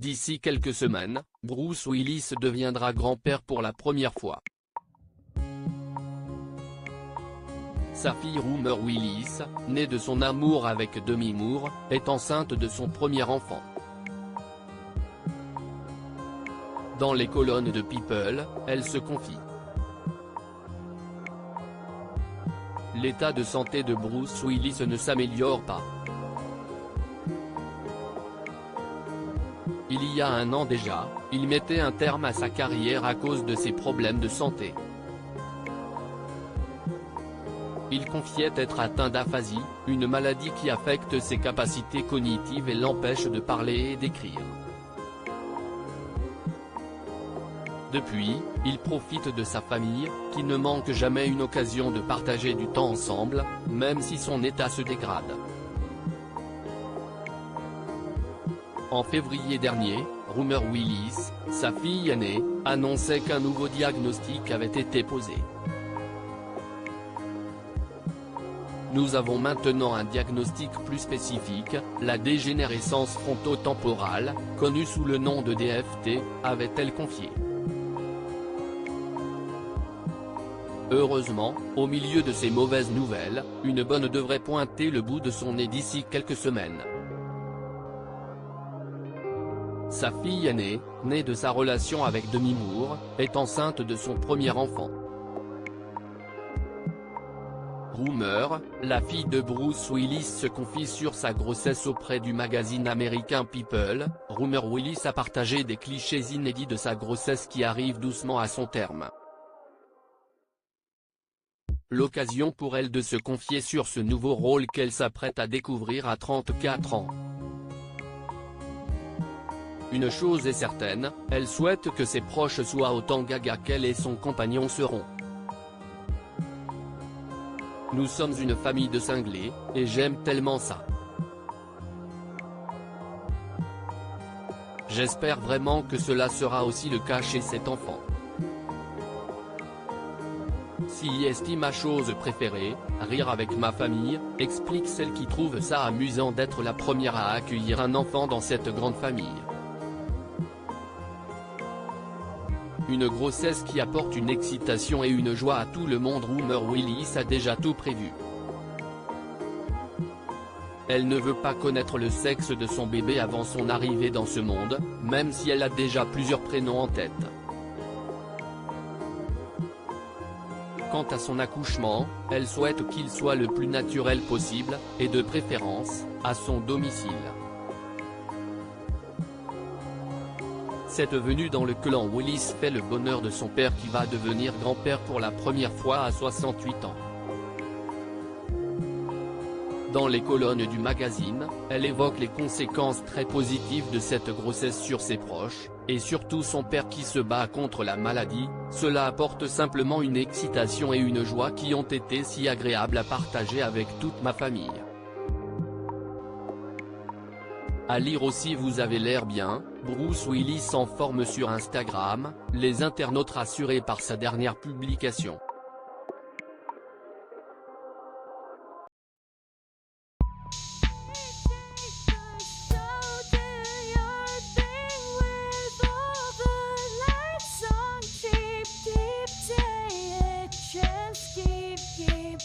D'ici quelques semaines, Bruce Willis deviendra grand-père pour la première fois. Sa fille Rumor Willis, née de son amour avec Demi Moore, est enceinte de son premier enfant. Dans les colonnes de People, elle se confie. L'état de santé de Bruce Willis ne s'améliore pas. Il y a un an déjà, il mettait un terme à sa carrière à cause de ses problèmes de santé. Il confiait être atteint d'aphasie, une maladie qui affecte ses capacités cognitives et l'empêche de parler et d'écrire. Depuis, il profite de sa famille, qui ne manque jamais une occasion de partager du temps ensemble, même si son état se dégrade. En février dernier, Rumor Willis, sa fille aînée, annonçait qu'un nouveau diagnostic avait été posé. Nous avons maintenant un diagnostic plus spécifique, la dégénérescence frontotemporale, connue sous le nom de DFT, avait-elle confié. Heureusement, au milieu de ces mauvaises nouvelles, une bonne devrait pointer le bout de son nez d'ici quelques semaines. Sa fille aînée, née de sa relation avec Demi Moore, est enceinte de son premier enfant. Rumor, la fille de Bruce Willis se confie sur sa grossesse auprès du magazine américain People. Rumor Willis a partagé des clichés inédits de sa grossesse qui arrive doucement à son terme. L'occasion pour elle de se confier sur ce nouveau rôle qu'elle s'apprête à découvrir à 34 ans. Une chose est certaine, elle souhaite que ses proches soient autant gaga qu'elle et son compagnon seront. Nous sommes une famille de cinglés, et j'aime tellement ça. J'espère vraiment que cela sera aussi le cas chez cet enfant. Si est ma chose préférée, rire avec ma famille, explique celle qui trouve ça amusant d'être la première à accueillir un enfant dans cette grande famille. Une grossesse qui apporte une excitation et une joie à tout le monde. Rumor Willis a déjà tout prévu. Elle ne veut pas connaître le sexe de son bébé avant son arrivée dans ce monde, même si elle a déjà plusieurs prénoms en tête. Quant à son accouchement, elle souhaite qu'il soit le plus naturel possible, et de préférence, à son domicile. Cette venue dans le clan Willis fait le bonheur de son père qui va devenir grand-père pour la première fois à 68 ans. Dans les colonnes du magazine, elle évoque les conséquences très positives de cette grossesse sur ses proches, et surtout son père qui se bat contre la maladie. Cela apporte simplement une excitation et une joie qui ont été si agréables à partager avec toute ma famille. À lire aussi. Vous avez l'air bien, Bruce Willis en forme sur Instagram, les internautes rassurés par sa dernière publication. Keep